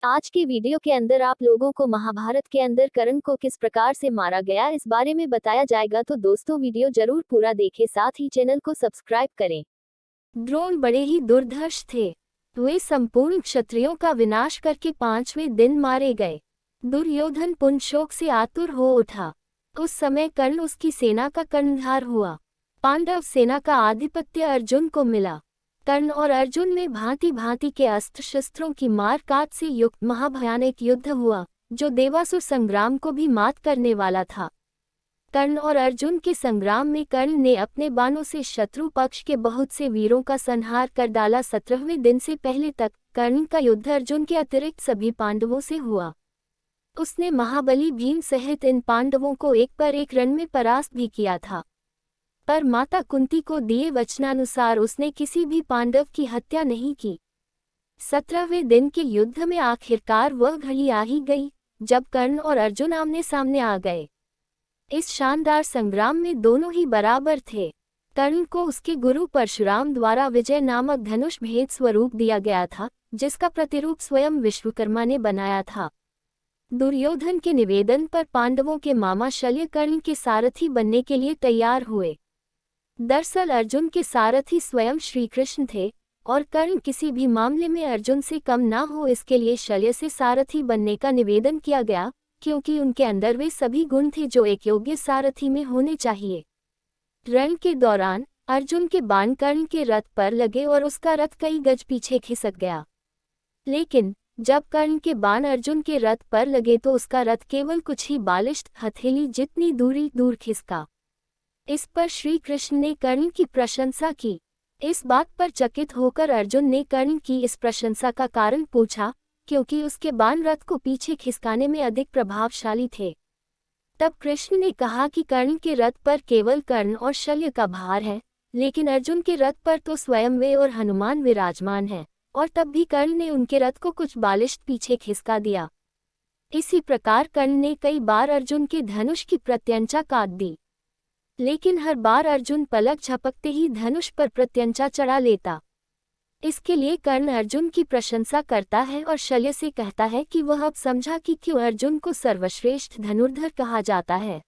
आज के वीडियो के अंदर आप लोगों को महाभारत के अंदर कर्ण को किस प्रकार से मारा गया इस बारे में बताया जाएगा, तो दोस्तों वीडियो जरूर पूरा देखें, साथ ही चैनल को सब्सक्राइब करें। द्रोण बड़े ही दुर्धर्ष थे। वे संपूर्ण क्षत्रियों का विनाश करके 5वें दिन मारे गए। दुर्योधन पुण्य शोक से आतुर हो उठा। उस समय कर्ण उसकी सेना का कर्णधार हुआ। पांडव सेना का आधिपत्य अर्जुन को मिला। कर्ण और अर्जुन में भांति भांति के अस्त्र शस्त्रों की मार काट से युक्त महाभयानक युद्ध हुआ, जो देवासुर संग्राम को भी मात करने वाला था। कर्ण और अर्जुन के संग्राम में कर्ण ने अपने बाणों से शत्रु पक्ष के बहुत से वीरों का संहार कर डाला। 17वें दिन से पहले तक कर्ण का युद्ध अर्जुन के अतिरिक्त सभी पांडवों से हुआ। उसने महाबली भीम सहित इन पांडवों को एक पर एक रण में परास्त भी किया था, पर माता कुंती को दिए वचनानुसार उसने किसी भी पांडव की हत्या नहीं की। 17वें दिन के युद्ध में आखिरकार वह घड़ी आ ही गई जब कर्ण और अर्जुन आमने सामने आ गए। इस शानदार संग्राम में दोनों ही बराबर थे। कर्ण को उसके गुरु परशुराम द्वारा विजय नामक धनुष भेद स्वरूप दिया गया था, जिसका प्रतिरूप स्वयं विश्वकर्मा ने बनाया था। दुर्योधन के निवेदन पर पांडवों के मामा शल्य कर्ण के सारथी बनने के लिए तैयार हुए। दरअसल अर्जुन के सारथी स्वयं श्री कृष्ण थे और कर्ण किसी भी मामले में अर्जुन से कम ना हो, इसके लिए शल्य से सारथी बनने का निवेदन किया गया, क्योंकि उनके अंदर वे सभी गुण थे जो एक योग्य सारथी में होने चाहिए। रण के दौरान अर्जुन के बाण कर्ण के रथ पर लगे और उसका रथ कई गज पीछे खिसक गया। लेकिन जब कर्ण के बाण अर्जुन के रथ पर लगे तो उसका रथ केवल कुछ ही बालिश्त हथेली जितनी दूरी दूर खिसका। इस पर श्री कृष्ण ने कर्ण की प्रशंसा की। इस बात पर चकित होकर अर्जुन ने कर्ण की इस प्रशंसा का कारण पूछा, क्योंकि उसके बाण रथ को पीछे खिसकाने में अधिक प्रभावशाली थे। तब कृष्ण ने कहा कि कर्ण के रथ पर केवल कर्ण और शल्य का भार है, लेकिन अर्जुन के रथ पर तो स्वयं वे और हनुमान विराजमान हैं, और तब भी कर्ण ने उनके रथ को कुछ बालिश्त पीछे खिसका दिया। इसी प्रकार कर्ण ने कई बार अर्जुन के धनुष की प्रत्यंचा काट दी, लेकिन हर बार अर्जुन पलक झपकते ही धनुष पर प्रत्यंचा चढ़ा लेता। इसके लिए कर्ण अर्जुन की प्रशंसा करता है और शल्य से कहता है कि वह अब समझा कि क्यों अर्जुन को सर्वश्रेष्ठ धनुर्धर कहा जाता है।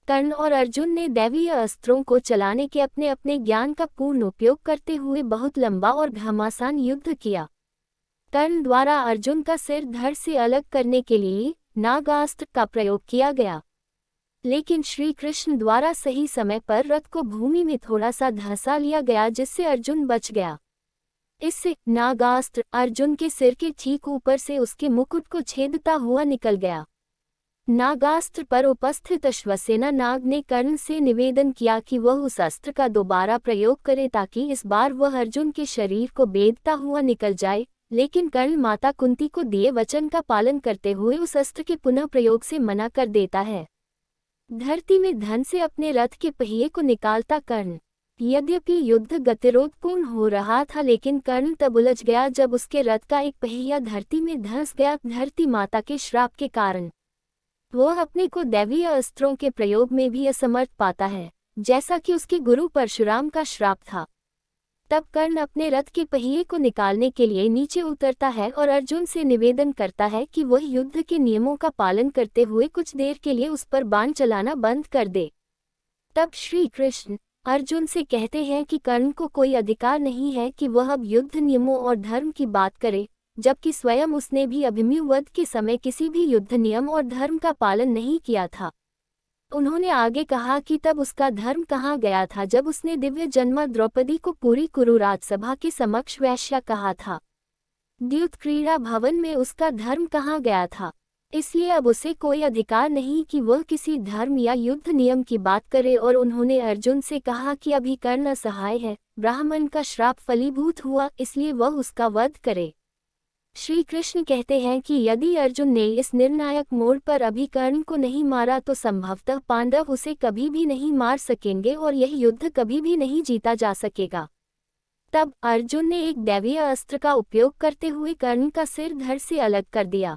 कर्ण और अर्जुन ने दैवीय अस्त्रों को चलाने के अपने अपने ज्ञान का पूर्ण उपयोग करते हुए बहुत लंबा और घमासान युद्ध किया। कर्ण द्वारा अर्जुन का सिर धड़ से अलग करने के लिए नागास्त्र का प्रयोग किया गया, लेकिन श्री कृष्ण द्वारा सही समय पर रथ को भूमि में थोड़ा सा धंसा लिया गया, जिससे अर्जुन बच गया। इससे नागास्त्र अर्जुन के सिर के ठीक ऊपर से उसके मुकुट को छेदता हुआ निकल गया। नागास्त्र पर उपस्थित अश्वसेना नाग ने कर्ण से निवेदन किया कि वह उस अस्त्र का दोबारा प्रयोग करे ताकि इस बार वह अर्जुन के शरीर को बेधता हुआ निकल जाए, लेकिन कर्ण माता कुंती को दिए वचन का पालन करते हुए उस अस्त्र के पुनः प्रयोग से मना कर देता है। धरती में धन से अपने रथ के पहिए को निकालता कर्ण। यद्यपि युद्ध गतिरोधपूर्ण हो रहा था, लेकिन कर्ण तब उलझ गया जब उसके रथ का एक पहिया धरती में धंस गया। धरती माता के श्राप के कारण वह अपने को दैवीय अस्त्रों के प्रयोग में भी असमर्थ पाता है, जैसा कि उसके गुरु परशुराम का श्राप था। तब कर्ण अपने रथ के पहिए को निकालने के लिए नीचे उतरता है और अर्जुन से निवेदन करता है कि वह युद्ध के नियमों का पालन करते हुए कुछ देर के लिए उस पर बाण चलाना बंद कर दे। तब श्री कृष्ण अर्जुन से कहते हैं कि कर्ण को कोई अधिकार नहीं है कि वह अब युद्ध नियमों और धर्म की बात करे, जबकि स्वयं उसने भी अभिमन्यु वध के समय किसी भी युद्ध नियम और धर्म का पालन नहीं किया था। उन्होंने आगे कहा कि तब उसका धर्म कहाँ गया था जब उसने दिव्य जन्मा द्रौपदी को पूरी कुरु राजसभा के समक्ष वैश्या कहा था। द्यूत क्रीड़ा भवन में उसका धर्म कहाँ गया था। इसलिए अब उसे कोई अधिकार नहीं कि वह किसी धर्म या युद्ध नियम की बात करे। और उन्होंने अर्जुन से कहा कि अभी कर्ण असहाय है, ब्राह्मण का श्राप फलीभूत हुआ, इसलिए वह उसका वध करे। श्री कृष्ण कहते हैं कि यदि अर्जुन ने इस निर्णायक मोड़ पर अभी कर्ण को नहीं मारा तो संभवतः पांडव उसे कभी भी नहीं मार सकेंगे और यह युद्ध कभी भी नहीं जीता जा सकेगा। तब अर्जुन ने एक दैवीय अस्त्र का उपयोग करते हुए कर्ण का सिर धड़ से अलग कर दिया।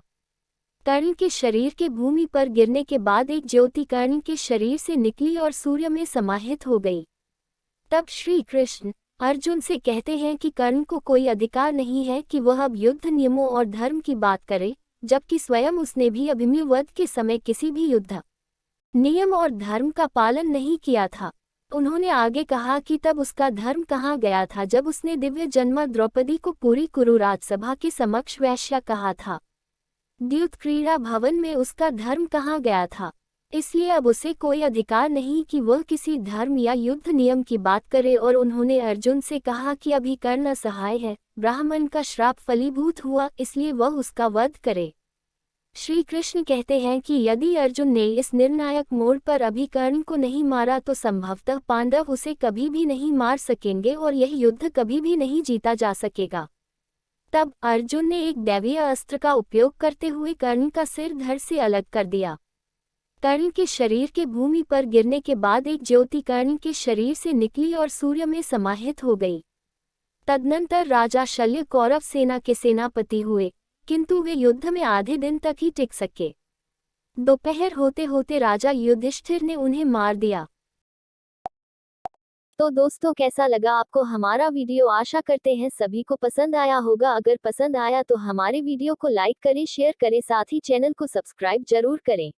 कर्ण के शरीर के भूमि पर गिरने के बाद एक ज्योति कर्ण के शरीर से निकली और सूर्य में समाहित हो गई। तब श्री कृष्ण अर्जुन से कहते हैं कि कर्ण को कोई अधिकार नहीं है कि वह अब युद्ध नियमों और धर्म की बात करे, जबकि स्वयं उसने भी अभिमन्यु वध के समय किसी भी युद्ध नियम और धर्म का पालन नहीं किया था। उन्होंने आगे कहा कि तब उसका धर्म कहाँ गया था जब उसने दिव्य जन्मा द्रौपदी को पूरी कुरु राजसभा के समक्ष वैश्या कहा था। द्यूत क्रीड़ा भवन में उसका धर्म कहाँ गया था। इसलिए अब उसे कोई अधिकार नहीं कि वह किसी धर्म या युद्ध नियम की बात करे। और उन्होंने अर्जुन से कहा कि अभी कर्ण असहाय है, ब्राह्मण का श्राप फलीभूत हुआ, इसलिए वह उसका वध करे। श्री कृष्ण कहते हैं कि यदि अर्जुन ने इस निर्णायक मोड़ पर अभी कर्ण को नहीं मारा तो संभवतः पांडव उसे कभी भी नहीं मार सकेंगे और यह युद्ध कभी भी नहीं जीता जा सकेगा। तब अर्जुन ने एक दैवीय अस्त्र का उपयोग करते हुए कर्ण का सिर धड़ से अलग कर दिया। कर्ण के शरीर के भूमि पर गिरने के बाद एक ज्योति कर्ण के शरीर से निकली और सूर्य में समाहित हो गई। तदनंतर राजा शल्य कौरव सेना के सेनापति हुए, किंतु वे युद्ध में आधे दिन तक ही टिक सके। दोपहर होते होते राजा युधिष्ठिर ने उन्हें मार दिया। तो दोस्तों, कैसा लगा आपको हमारा वीडियो? आशा करते हैं सभी को पसंद आया होगा। अगर पसंद आया तो हमारे वीडियो को लाइक करें, शेयर करें, साथ ही चैनल को सब्सक्राइब जरूर करें।